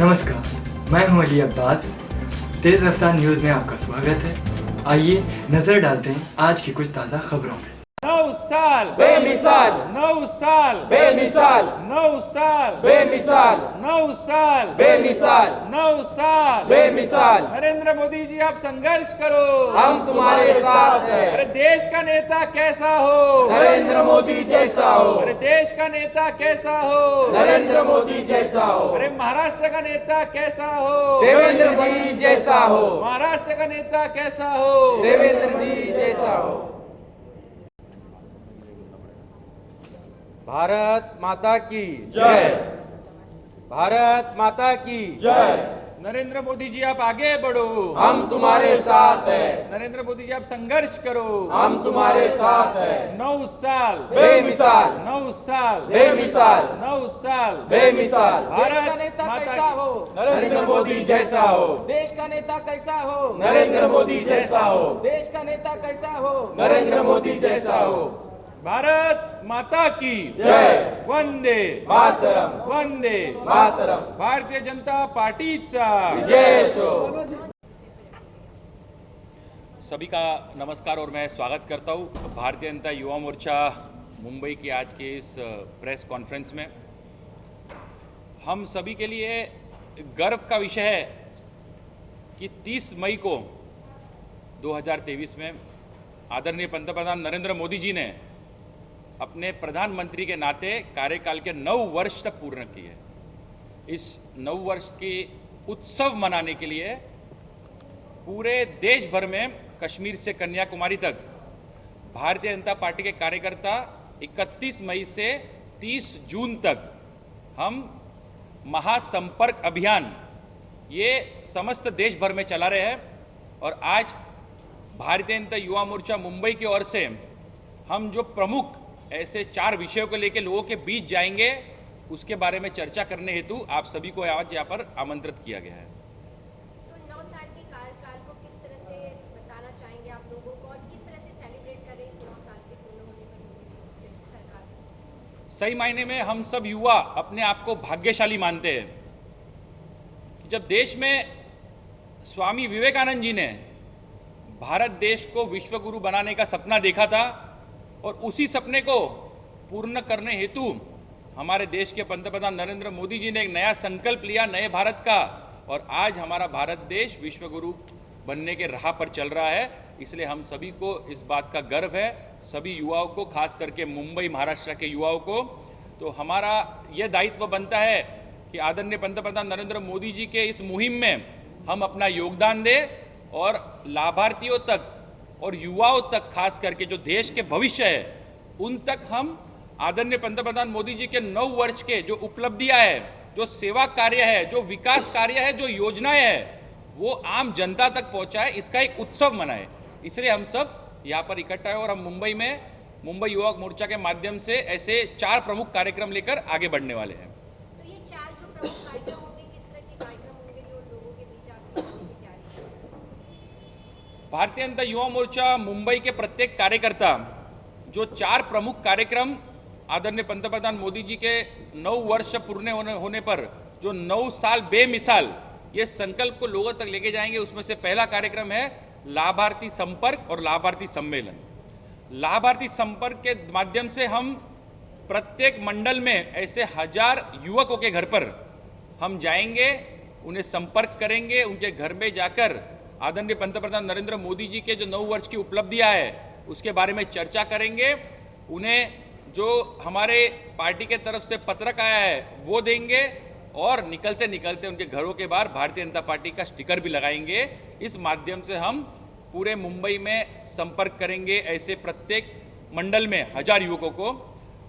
नमस्कार, मैं हूं अली अब्बास। तेज रफ्तार न्यूज़ में आपका स्वागत है। आइए नजर डालते हैं आज की कुछ ताज़ा खबरों पे। 9 साल बेमिसाल 9 साल बेमिसाल 9 साल बेमिसाल 9 साल बेमिसाल 9 साल बेमिसाल नरेंद्र मोदी जी, आप संघर्ष करो, हम तुम्हारे साथ हैं। अरे देश का नेता कैसा हो? नरेंद्र मोदी जैसा हो, अरे देश का नेता कैसा हो? नरेंद्र मोदी जैसा हो, अरे महाराष्ट्र का नेता कैसा हो? देवेंद्र जी जैसा हो, महाराष्ट्र का नेता कैसा हो? देवेंद्र जी जैसा हो। भारत माता की जय, भारत माता की जय। नरेंद्र मोदी जी, आप आगे बढ़ो, हम तुम्हारे साथ हैं, नरेंद्र मोदी जी, आप संघर्ष करो, हम तुम्हारे साथ हैं। 9 साल बेमिसाल 9 साल बेमिसाल 9 साल बेमिसाल देश का नेता कैसा हो? नरेंद्र मोदी जैसा हो, देश का नेता कैसा हो? नरेंद्र मोदी जैसा हो, देश का नेता कैसा हो? नरेंद्र मोदी जैसा हो। भारत माता की जय, वंदे मातरम वंदे मातरम, भारतीय जनता पार्टीचा जय सो। सभी का नमस्कार और मैं स्वागत करता हूँ भारतीय जनता युवा मोर्चा मुंबई की आज के इस प्रेस कॉन्फ्रेंस में। हम सभी के लिए गर्व का विषय है कि 30 मई को 2023 में आदरणीय पंतप्रधान नरेंद्र मोदी जी ने अपने प्रधानमंत्री के नाते कार्यकाल के 9 वर्ष तक पूर्ण किए। इस 9 वर्ष की उत्सव मनाने के लिए पूरे देश भर में कश्मीर से कन्याकुमारी तक भारतीय जनता पार्टी के कार्यकर्ता 31 मई से 30 जून तक हम महासंपर्क अभियान ये समस्त देश भर में चला रहे हैं। और आज भारतीय जनता युवा मोर्चा मुंबई की ओर से हम जो प्रमुख ऐसे 4 विषयों को लेकर लोगों के बीच जाएंगे, उसके बारे में चर्चा करने हेतु आप सभी को आज यहाँ पर आमंत्रित किया गया है। तो 9 साल के कार्यकाल को किस तरह से बताना चाहेंगे आप लोगों को, और किस तरह से सेलिब्रेट कर रहे इस 9 साल के पूर्ण होने पर सरकार? सही मायने में हम सब युवा अपने आप को भाग्यशाली मानते हैं कि जब देश में स्वामी विवेकानंद जी ने भारत देश को विश्व गुरु बनाने का सपना देखा था और उसी सपने को पूर्ण करने हेतु हमारे देश के पंतप्रधान नरेंद्र मोदी जी ने एक नया संकल्प लिया नए भारत का, और आज हमारा भारत देश विश्व गुरु बनने के राह पर चल रहा है। इसलिए हम सभी को इस बात का गर्व है, सभी युवाओं को, खास करके मुंबई महाराष्ट्र के युवाओं को। तो हमारा यह दायित्व बनता है कि आदरणीय पंतप्रधान नरेंद्र मोदी जी के इस मुहिम में हम अपना योगदान दें और लाभार्थियों तक और युवाओं तक, खास करके जो देश के भविष्य है, उन तक हम आदरणीय पंतप्रधान मोदी जी के 9 वर्ष के जो उपलब्धियां है, जो सेवा कार्य है, जो विकास कार्य है, जो योजनाएं है, वो आम जनता तक पहुंचाए, इसका एक उत्सव मनाए। इसलिए हम सब यहाँ पर इकट्ठा है और हम मुंबई में मुंबई युवा मोर्चा के माध्यम से ऐसे 4 प्रमुख कार्यक्रम लेकर आगे बढ़ने वाले हैं। तो ये 4 जो प्रमुख कार्यक्रम होंगे, किस तरह के कार्यक्रम होंगे जो लोगों के बीच आपकी होने की तैयारी है? भारतीय जनता युवा मोर्चा मुंबई के प्रत्येक कार्यकर्ता जो 4 प्रमुख कार्यक्रम आदरणीय पंतप्रधान मोदी जी के 9 वर्ष पूर्ण होने पर जो 9 साल बेमिसाल ये संकल्प को लोगों तक लेके जाएंगे, उसमें से पहला कार्यक्रम है लाभार्थी संपर्क और लाभार्थी सम्मेलन। लाभार्थी संपर्क के माध्यम से हम प्रत्येक मंडल में ऐसे 1000 युवकों के घर पर हम जाएंगे, उन्हें संपर्क करेंगे, उनके घर में जाकर आदरणीय पंतप्रधान नरेंद्र मोदी जी के जो 9 वर्ष की उपलब्धियां है उसके बारे में चर्चा करेंगे। उन्हें जो हमारे पार्टी के तरफ से पत्रक आया है वो देंगे और निकलते निकलते उनके घरों के बाहर भारतीय जनता पार्टी का स्टिकर भी लगाएंगे। इस माध्यम से हम पूरे मुंबई में संपर्क करेंगे ऐसे प्रत्येक मंडल में 1000 युवकों को,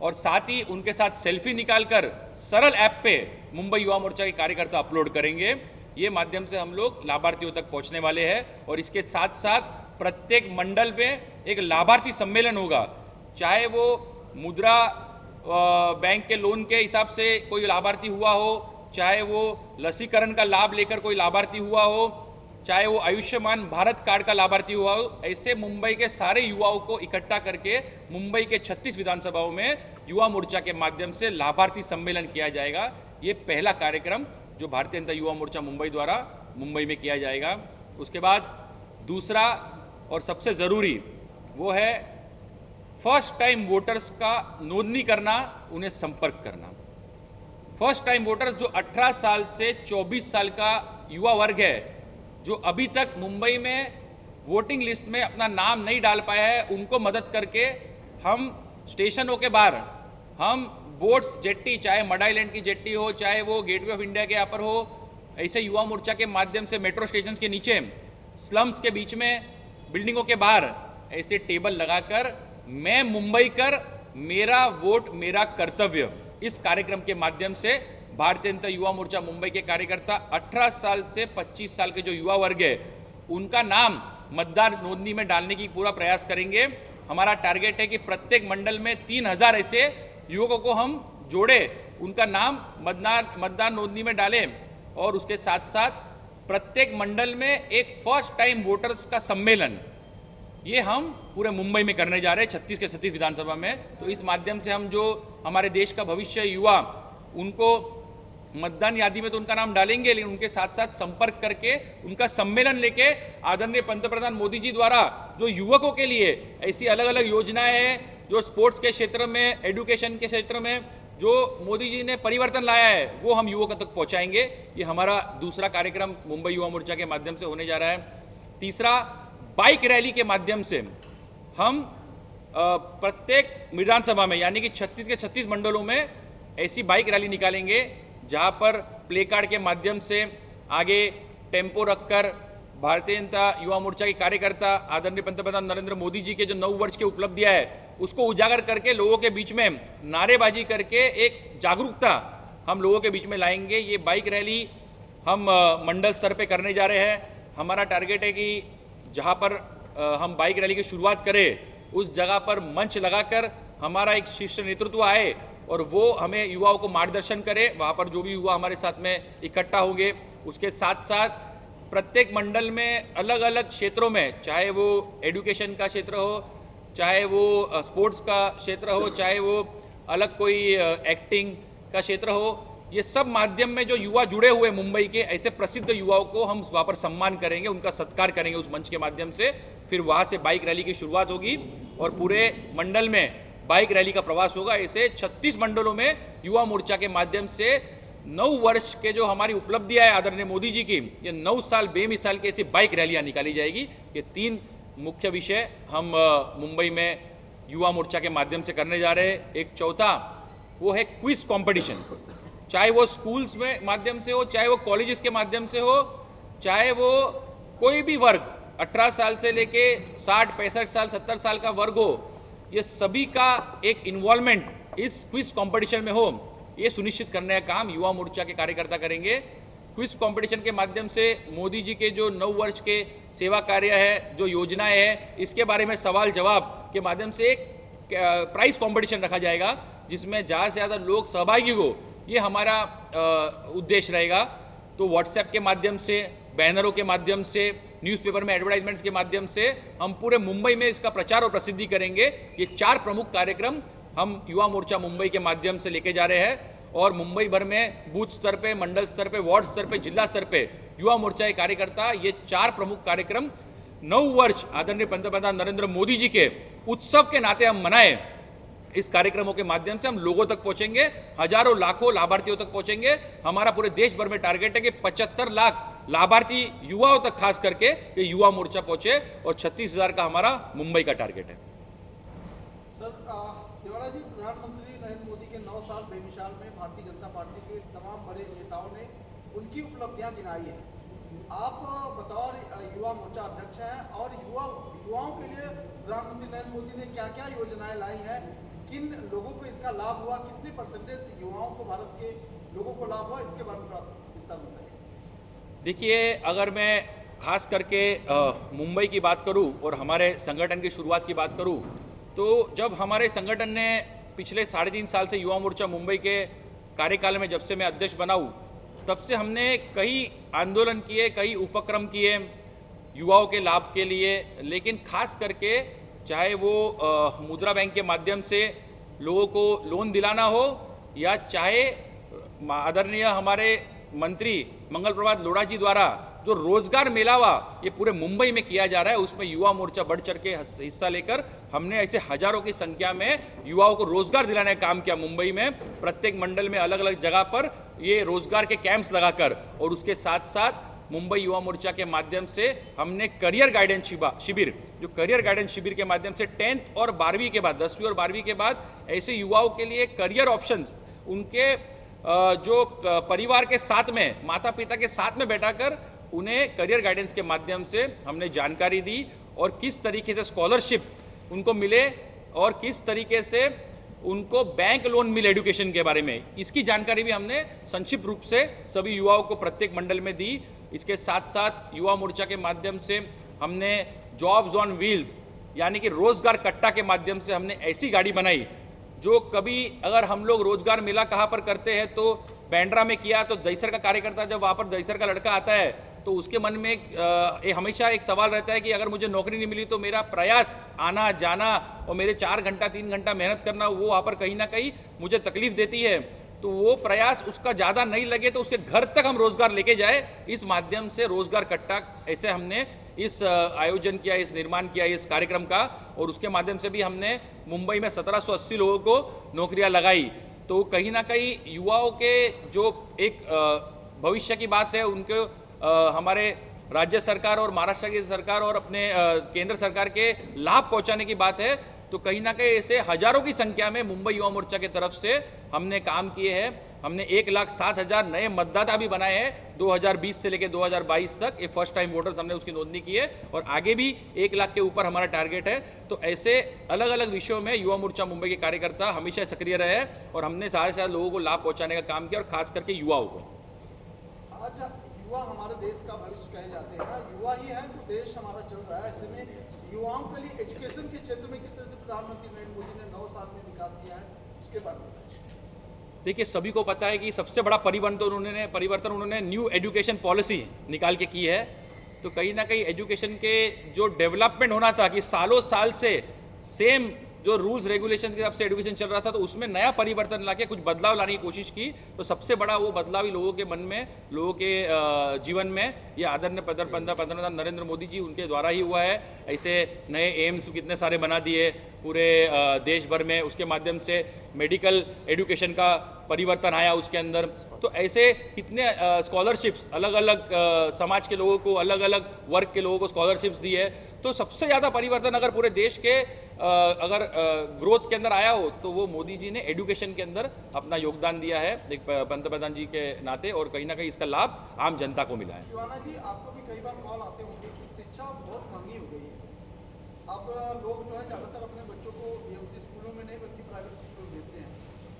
और साथ ही उनके साथ सेल्फी निकालकर सरल ऐप पे मुंबई युवा मोर्चा के कार्यकर्ता अपलोड करेंगे। ये माध्यम से हम लोग लाभार्थियों तक पहुंचने वाले हैं। और इसके साथ साथ प्रत्येक मंडल में एक लाभार्थी सम्मेलन होगा, चाहे वो मुद्रा बैंक के लोन के हिसाब से कोई लाभार्थी हुआ हो, चाहे वो लसीकरण का लाभ लेकर कोई लाभार्थी हुआ हो, चाहे वो आयुष्मान भारत कार्ड का लाभार्थी हुआ हो। ऐसे मुंबई के सारे युवाओं को इकट्ठा करके मुंबई के 36 विधानसभाओं में युवा मोर्चा के माध्यम से लाभार्थी सम्मेलन किया जाएगा। ये पहला कार्यक्रम जो भारतीय जनता युवा मोर्चा मुंबई द्वारा मुंबई में किया जाएगा। उसके बाद दूसरा और सबसे ज़रूरी वो है फर्स्ट टाइम वोटर्स का नोंदनी करना, उन्हें संपर्क करना। फर्स्ट टाइम वोटर्स जो 18 साल से 24 साल का युवा वर्ग है, जो अभी तक मुंबई में वोटिंग लिस्ट में अपना नाम नहीं डाल पाया है, उनको मदद करके हम स्टेशनों के बाहर हम बोट्स जेट्टी, चाहे मड आइलैंड की जेट्टी हो, चाहे वो गेटवे ऑफ इंडिया के यहाँ पर हो, ऐसे युवा मोर्चा के माध्यम से मेट्रो स्टेशन के नीचे, स्लम्स के बीच में, बिल्डिंगों के बाहर ऐसे टेबल लगाकर मैं मुंबई कर, मेरा वोट मेरा कर्तव्य, इस कार्यक्रम के माध्यम से भारतीय जनता युवा मोर्चा मुंबई के कार्यकर्ता 18 साल से 25 साल के जो युवा वर्ग है उनका नाम मतदार नोंदनी में डालने की पूरा प्रयास करेंगे। हमारा टारगेट है कि प्रत्येक मंडल में 3000 ऐसे युवकों को हम जोड़े, उनका नाम मतदान नोंदनी में डालें और उसके साथ साथ प्रत्येक मंडल में एक फर्स्ट टाइम वोटर्स का सम्मेलन, ये हम पूरे मुंबई में करने जा रहे हैं 36 के 36 विधानसभा में। तो इस माध्यम से हम जो हमारे देश का भविष्य युवा, उनको मतदान यादी में तो उनका नाम डालेंगे, लेकिन उनके साथ साथ संपर्क करके उनका सम्मेलन लेके आदरणीय पंतप्रधान मोदी जी द्वारा जो युवकों के लिए ऐसी अलग अलग योजनाएं हैं, जो स्पोर्ट्स के क्षेत्र में, एजुकेशन के क्षेत्र में जो मोदी जी ने परिवर्तन लाया है, वो हम युवकों तक पहुंचाएंगे। ये हमारा दूसरा कार्यक्रम मुंबई युवा मोर्चा के माध्यम से होने जा रहा है। तीसरा, बाइक रैली के माध्यम से हम प्रत्येक विधानसभा में यानी कि 36 के 36 मंडलों में ऐसी बाइक रैली निकालेंगे जहां पर प्ले कार्ड के माध्यम से आगे टेम्पो रखकर भारतीय जनता युवा मोर्चा के कार्यकर्ता आदरणीय पंतप्रधान नरेंद्र मोदी जी के जो 9 वर्ष की उपलब्धियां है उसको उजागर करके लोगों के बीच में नारेबाजी करके एक जागरूकता हम लोगों के बीच में लाएंगे। ये बाइक रैली हम मंडल स्तर पे करने जा रहे हैं। हमारा टारगेट है कि जहां पर हम बाइक रैली की शुरुआत करें उस जगह पर मंच लगाकर हमारा एक शीर्ष नेतृत्व आए और वो हमें युवाओं को मार्गदर्शन करे। वहाँ पर जो भी युवा हमारे साथ में इकट्ठा होंगे, उसके साथ साथ प्रत्येक मंडल में अलग अलग क्षेत्रों में, चाहे वो एजुकेशन का क्षेत्र हो, चाहे वो स्पोर्ट्स का क्षेत्र हो, चाहे वो अलग कोई एक्टिंग का क्षेत्र हो, ये सब माध्यम में जो युवा जुड़े हुए मुंबई के ऐसे प्रसिद्ध युवाओं को हम वहाँ पर सम्मान करेंगे, उनका सत्कार करेंगे उस मंच के माध्यम से। फिर वहाँ से बाइक रैली की शुरुआत होगी और पूरे मंडल में बाइक रैली का प्रवास होगा। ऐसे 36 मंडलों में युवा मोर्चा के माध्यम से 9 वर्ष के जो हमारी उपलब्धियां है आदरणीय मोदी जी की, ये 9 साल बेमिसाल की ऐसी बाइक रैलियां निकाली जाएगी। ये 3 मुख्य विषय हम मुंबई में युवा मोर्चा के माध्यम से करने जा रहे हैं। एक चौथा वो है क्विज कंपटीशन, चाहे वो स्कूल्स में माध्यम से हो, चाहे वो कॉलेजेस के माध्यम से हो, चाहे वो कोई भी वर्ग 18 साल से लेके 60, 65 साल, 70 साल का वर्ग हो, ये सभी का एक इन्वॉल्वमेंट इस क्विज कंपटीशन में हो, ये सुनिश्चित करने का काम युवा मोर्चा के कार्यकर्ता करेंगे। क्विज कंपटीशन के माध्यम से मोदी जी के जो 9 वर्ष के सेवा कार्य है, जो योजनाएं हैं, इसके बारे में सवाल जवाब के माध्यम से एक प्राइज कंपटीशन रखा जाएगा जिसमें ज़्यादा से ज़्यादा लोग सहभागी हो, ये हमारा उद्देश्य रहेगा। तो व्हाट्सएप के माध्यम से, बैनरों के माध्यम से, न्यूज़पेपर में एडवर्टाइजमेंट्स के माध्यम से हम पूरे मुंबई में इसका प्रचार और प्रसिद्धि करेंगे। ये 4 प्रमुख कार्यक्रम हम युवा मोर्चा मुंबई के माध्यम से लेके जा रहे हैं और मुंबई भर में बूथ स्तर पे, मंडल स्तर पे, वार्ड स्तर पे, जिला स्तर पे युवा मोर्चा के कार्यकर्ता ये 4 प्रमुख कार्यक्रम 9 वर्ष आदरणीय पंतप्रधान नरेंद्र मोदी जी के उत्सव के नाते हम मनाएं। इस कार्यक्रमों के माध्यम से हम लोगों तक पहुंचेंगे, हजारों लाखों लाभार्थियों तक पहुंचेंगे। हमारा पूरे देश भर में टारगेट है कि 75 लाख लाभार्थी युवाओं तक खास करके ये युवा मोर्चा पहुंचे और 36,000 का हमारा मुंबई का टारगेट है। सर, तिवारी जी, प्रधानमंत्री नरेंद्र मोदी के 9 साल बेमिसाल में भारतीय जनता पार्टी के तमाम बड़े नेताओं ने उनकी उपलब्धियां गिनाई है। आप बतौर युवा मोर्चा अध्यक्ष हैं और युवाओं के लिए प्रधानमंत्री नरेंद्र मोदी ने क्या क्या योजनाएं लाई हैं, किन लोगों को इसका लाभ हुआ, कितने % युवाओं को, भारत के लोगों को लाभ हुआ, इसके बारे में विस्तार बताइए। देखिए, अगर मैं खास करके मुंबई की बात करूं और हमारे संगठन की शुरुआत की बात करूं, तो जब हमारे संगठन ने पिछले 3.5 साल से युवा मोर्चा मुंबई के कार्यकाल में जब से मैं अध्यक्ष बना हूं, तब से हमने कई आंदोलन किए, कई उपक्रम किए युवाओं के लाभ के लिए। लेकिन खास करके चाहे वो मुद्रा बैंक के माध्यम से लोगों को लोन दिलाना हो या चाहे आदरणीय हमारे मंत्री मंगल प्रभात लोढ़ा जी द्वारा जो रोजगार मेलावा ये पूरे मुंबई में किया जा रहा है, उसमें युवा मोर्चा बढ़ चढ़ के हिस्सा लेकर हमने ऐसे हजारों की संख्या में युवाओं को रोजगार दिलाने का काम किया। मुंबई में प्रत्येक मंडल में अलग अलग जगह पर ये रोजगार के कैंप्स लगाकर, और उसके साथ साथ मुंबई युवा मोर्चा के माध्यम से हमने करियर गाइडेंस शिविर, जो करियर गाइडेंस शिविर के माध्यम से 10th और 12वीं के बाद, 10वीं और 12वीं के बाद ऐसे युवाओं के लिए करियर ऑप्शंस, उनके जो परिवार के साथ में, माता पिता के साथ में बैठाकर उन्हें करियर गाइडेंस के माध्यम से हमने जानकारी दी, और किस तरीके से स्कॉलरशिप उनको मिले और किस तरीके से उनको बैंक लोन मिले एजुकेशन के बारे में, इसकी जानकारी भी हमने संक्षिप्त रूप से सभी युवाओं को प्रत्येक मंडल में दी। इसके साथ साथ युवा मोर्चा के माध्यम से हमने जॉब्स ऑन व्हील्स, यानी कि रोजगार कट्टा के माध्यम से हमने ऐसी गाड़ी बनाई जो कभी अगर हम लोग रोजगार मेला कहाँ पर करते हैं तो बैंड्रा में किया, तो दहीसर का कार्यकर्ता जब वहाँ पर दहीसर का लड़का आता है तो उसके मन में हमेशा एक सवाल रहता है कि अगर मुझे नौकरी नहीं मिली तो मेरा प्रयास आना जाना और मेरे 4 घंटा 3 घंटा मेहनत करना वो वहाँ पर कहीं ना कहीं मुझे तकलीफ देती है, तो वो प्रयास उसका ज़्यादा नहीं लगे तो उसके घर तक हम रोजगार लेके जाए, इस माध्यम से रोजगार कट्टा ऐसे हमने इस आयोजन किया, इस निर्माण किया इस कार्यक्रम का, और उसके माध्यम से भी हमने मुंबई में 1780 लोगों को नौकरियां लगाई। तो कहीं ना कहीं युवाओं के जो एक भविष्य की बात है, उनके हमारे राज्य सरकार और महाराष्ट्र की सरकार और अपने केंद्र सरकार के लाभ पहुंचाने की बात है, तो कहीं ना कहीं ऐसे हजारों की संख्या में मुंबई युवा मोर्चा की तरफ से हमने काम किए हैं। हमने 1,07,000 नए मतदाता भी बनाए हैं 2020 से लेकर 2022 तक। ये फर्स्ट टाइम वोटर्स हमने उसकी नोंदनी की है, और आगे भी 1 लाख के ऊपर हमारा टारगेट है। तो ऐसे अलग अलग विषयों में युवा मोर्चा मुंबई के कार्यकर्ता हमेशा सक्रिय रहे हैं, और हमने सारे सारे लोगों को लाभ पहुंचाने का काम किया, और खास करके युवाओं को। आज युवा हमारे देश का भविष्य कहे जाते हैं, युवा ही हैं तो देश हमारा चल रहा है। ऐसे में युवाओं के लिए एजुकेशन के क्षेत्र में किस तरह से प्रधानमंत्री नरेंद्र मोदी ने 9 साल में विकास किया है, उसके बारे में देखिए, सभी को पता है कि सबसे बड़ा परिवर्तन उन्होंने न्यू एजुकेशन पॉलिसी निकाल के की है। तो कहीं ना कहीं एजुकेशन के जो डेवलपमेंट होना था कि सालों साल से सेम जो रूल्स रेगुलेशंस के हिसाब से एजुकेशन चल रहा था, तो उसमें नया परिवर्तन लाके कुछ बदलाव लाने की कोशिश की। तो सबसे बड़ा वो बदलाव ही लोगों के मन में, लोगों के जीवन में ये आदरणीय प्रधानमंत्री नरेंद्र मोदी जी उनके द्वारा ही हुआ है। ऐसे नए एम्स कितने सारे बना दिए पूरे देश भर में, उसके माध्यम से मेडिकल एजुकेशन का परिवर्तन आया उसके अंदर। तो ऐसे कितने स्कॉलरशिप्स अलग अलग समाज के लोगों को, अलग अलग वर्ग के लोगों को स्कॉलरशिप्स दी है। तो सबसे ज़्यादा परिवर्तन अगर पूरे देश के अगर ग्रोथ के अंदर आया हो तो वो मोदी जी ने एजुकेशन के अंदर अपना योगदान दिया है एक पंतप्रधान जी के नाते, और कहीं ना कहीं इसका लाभ आम जनता को मिला है। शिवाना जी, आपको भी कई बार कॉल आते होंगे कि शिक्षा बहुत महंगी हो गई है। अब लोग जो है ज़्यादातर अपने बच्चों को बीएमसी स्कूलों में नहीं बल्कि प्राइवेट स्कूलों में भेजते हैं।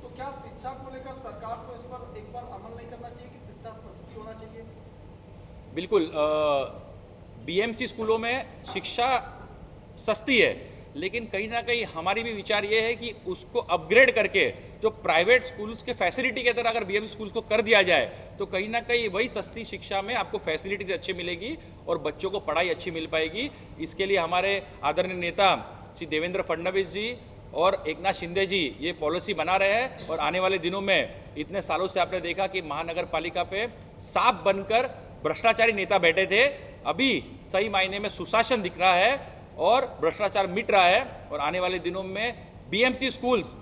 तो क्या शिक्षा को लेकर सरकार को इस पर एक बार अमल नहीं करना चाहिए कि शिक्षा सस्ती होना चाहिए? बिल्कुल, बीएमसी स्कूलों में शिक्षा सस्ती है, लेकिन कहीं ना कहीं हमारी भी विचार ये है कि उसको अपग्रेड करके जो प्राइवेट स्कूल्स के फैसिलिटी के तरह अगर बीएमसी स्कूल्स को कर दिया जाए तो कहीं ना कहीं वही सस्ती शिक्षा में आपको फैसिलिटीज अच्छी मिलेगी और बच्चों को पढ़ाई अच्छी मिल पाएगी। इसके लिए हमारे आदरणीय नेता श्री देवेंद्र फडणवीस जी और एकनाथ शिंदे जी ये पॉलिसी बना रहे हैं, और आने वाले दिनों में, इतने सालों से आपने देखा कि महानगर पालिका पे सांप बनकर भ्रष्टाचारी नेता बैठे थे, अभी सही मायने में सुशासन दिख रहा है और भ्रष्टाचार मिट रहा है। और आने वाले दिनों में बीएमसी स्कूल्स,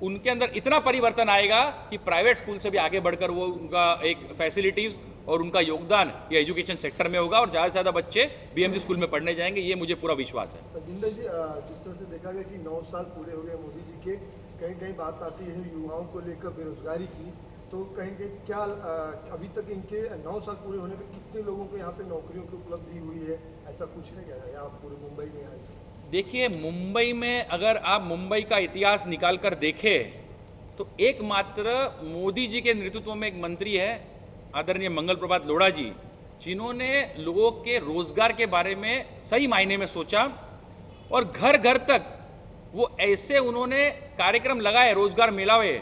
उनके अंदर इतना परिवर्तन आएगा कि प्राइवेट स्कूल से भी आगे बढ़कर वो उनका एक फैसिलिटीज़ और उनका योगदान ये एजुकेशन सेक्टर में होगा, और ज़्यादा से ज़्यादा बच्चे बीएमसी स्कूल में पढ़ने जाएंगे, ये मुझे पूरा विश्वास है। तो जिंदल जी, जिस तरह से देखा गया कि 9 साल पूरे हो गए मोदी जी के, कहीं कहीं बात आती है युवाओं को लेकर बेरोजगारी की, तो कहीं कहीं क्या अभी तक इनके 9 साल पूरे होने पे कितने लोगों को यहाँ पे नौकरियों की उपलब्धि हुई है, ऐसा कुछ है क्या यहाँ पूरे मुंबई में आए? देखिए, मुंबई में अगर आप मुंबई का इतिहास निकाल कर देखें तो एकमात्र मोदी जी के नेतृत्व में एक मंत्री है आदरणीय मंगल प्रभात लोढ़ा जी, जिन्होंने लोगों के रोजगार के बारे में सही मायने में सोचा, और घर घर तक वो ऐसे उन्होंने कार्यक्रम लगाए, रोजगार मेलावे,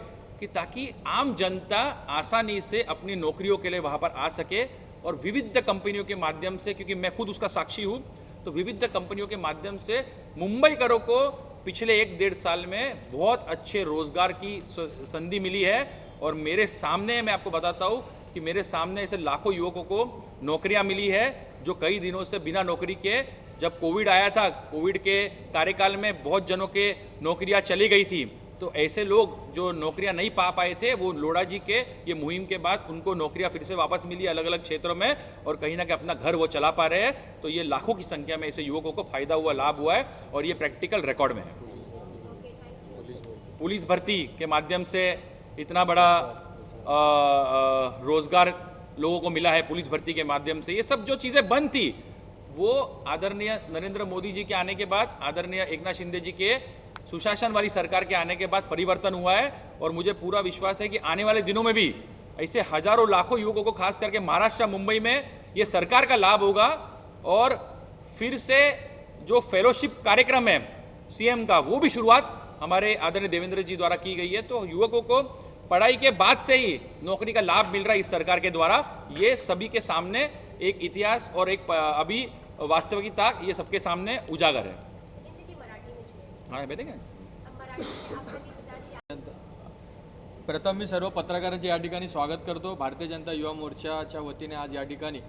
कि ताकि आम जनता आसानी से अपनी नौकरियों के लिए वहाँ पर आ सके। और विविध कंपनियों के माध्यम से, क्योंकि मैं खुद उसका साक्षी हूँ, तो विविध कंपनियों के माध्यम से मुंबईकरों को पिछले 1-1.5 साल में बहुत अच्छे रोजगार की संधि मिली है। और मेरे सामने मैं आपको बताता हूँ कि मेरे सामने ऐसे लाखों युवकों को नौकरियां मिली है जो कई दिनों से बिना नौकरी के, जब कोविड आया था, कोविड के कार्यकाल में बहुत जनों के नौकरियां चली गई थी, तो ऐसे लोग जो नौकरियां नहीं पा पाए थे, वो लोढ़ा जी के ये मुहिम के बाद उनको नौकरियां फिर से वापस मिली अलग अलग क्षेत्रों में, और कहीं ना कहीं अपना घर वो चला पा रहे हैं। तो ये लाखों की संख्या में ऐसे युवकों को फायदा हुआ, लाभ हुआ है, और ये प्रैक्टिकल रिकॉर्ड में है। पुलिस भर्ती के माध्यम से इतना बड़ा रोजगार लोगों को मिला है, पुलिस भर्ती के माध्यम से। ये सब जो चीज़ें बंद थी वो आदरणीय नरेंद्र मोदी जी के आने के बाद, आदरणीय एकनाथ शिंदे जी के सुशासन वाली सरकार के आने के बाद परिवर्तन हुआ है। और मुझे पूरा विश्वास है कि आने वाले दिनों में भी ऐसे हजारों लाखों युवकों को, खास करके महाराष्ट्र, मुंबई में ये सरकार का लाभ होगा। और फिर से जो फेलोशिप कार्यक्रम है सीएम का, वो भी शुरुआत हमारे आदरणीय देवेंद्र जी द्वारा की गई है। तो युवकों को पढ़ाई के बाद से ही नौकरी का लाभ मिल रहा है इस सरकार के द्वारा। ये सभी के सामने एक इतिहास और एक अभी वास्तविकता, ये सबके सामने उजागर है। हाँ, भेटेंगे। प्रथम मी सर्व पत्रकारांचे या ठिकाणी स्वागत करतो। भारतीय जनता युवा मोर्चाच्या वतीने आज या ठिकाणी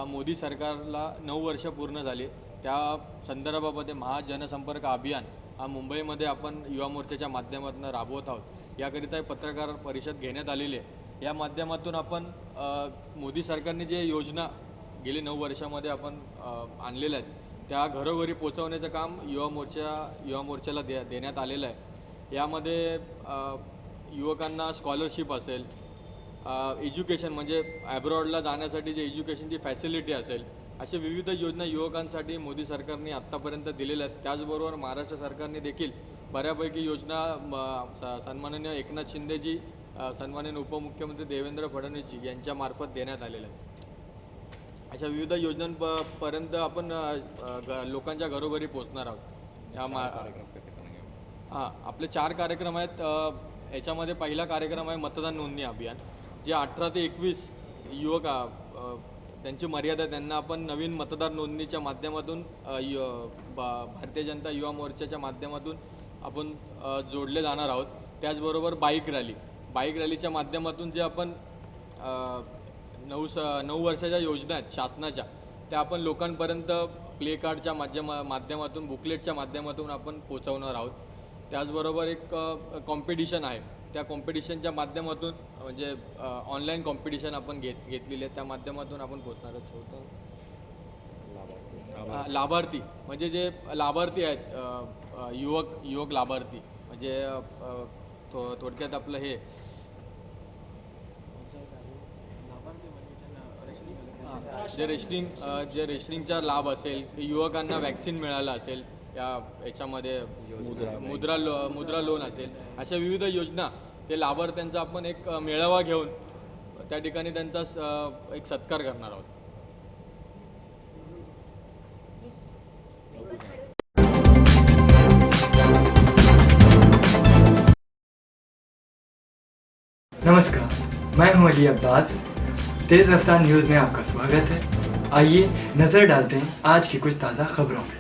मोदी सरकारला 9 वर्ष पूर्ण झाली, त्या संदर्भामध्ये महाजनसंपर्क अभियान हा मुंबईमध्ये आपण युवा मोर्चाच्या माध्यमातून राबवत आहोत। याकरिता पत्रकार परिषद घेण्यात आलेली आहे। या माध्यमातून आपण मोदी सरकारने जे योजना गेली 9 वर्षामध्ये आपण आणलेल्या आहेत त्या घरोघरी पोहोचवण्याचं काम युवा मोर्चाला देण्यात आलेलं आहे। यामध्ये युवकांना स्कॉलरशिप असेल, एज्युकेशन म्हणजे ॲब्रॉडला जाण्यासाठी जे एज्युकेशनची फॅसिलिटी असेल, अशा विविध योजना युवकांसाठी मोदी सरकारने आत्तापर्यंत दिलेल्या आहेत। त्याचबरोबर महाराष्ट्र सरकारने देखील बऱ्यापैकी योजना सन्माननीय एकनाथ शिंदेजी, सन्माननीय उपमुख्यमंत्री देवेंद्र फडणवीसजी यांच्यामार्फत देण्यात आलेल्या आहेत। अशा विविध योजनांपर्यंत आपण लोकांच्या घरोघरी पोहोचणार आहोत। हां, आपले 4 कार्यक्रम आहेत। याच्यामध्ये पहिला कार्यक्रम आहे मतदान नोंदणी अभियान, जे 18 ते 21 युवक त्यांची मर्यादा, त्यांना आपण नवीन मतदार नोंदणीच्या माध्यमातून भारतीय जनता युवा मोर्चाच्या माध्यमातून आपण जोडले जाणार आहोत। त्याचबरोबर बाईक रॅलीच्या माध्यमातून जे आपण 9 वर्षाच्या योजना आहेत शासनाच्या, त्या आपण लोकांपर्यंत प्ले कार्डच्या माध्यमातून, बुकलेटच्या माध्यमातून आपण पोहोचवणार आहोत। त्याचबरोबर एक कॉम्पिटिशन आहे, त्या कॉम्पिटिशनच्या माध्यमातून म्हणजे ऑनलाईन कॉम्पिटिशन आपण घेतलेली आहे, त्या माध्यमातून आपण पोहोचणार आहोत। लाभार्थी म्हणजे जे लाभार्थी आहेत, युवक लाभार्थी, म्हणजे थोडक्यात आपलं हे जे रेशनिंगचा लाभ असेल, युवकांना वॅक्सिन मिळालं असेल, याच्यामध्ये मुद्रा लोन असेल, अशा विविध योजना ते लाभार्थ्यांचा आपण एक मेळावा घेऊन त्या ठिकाणी त्यांचा एक सत्कार करणार आहोत। नमस्कार, मैं हूं अली अब्बास। तेज़ रफ्तार न्यूज़ में आपका स्वागत है। आइए नज़र डालते हैं आज की कुछ ताज़ा खबरों में।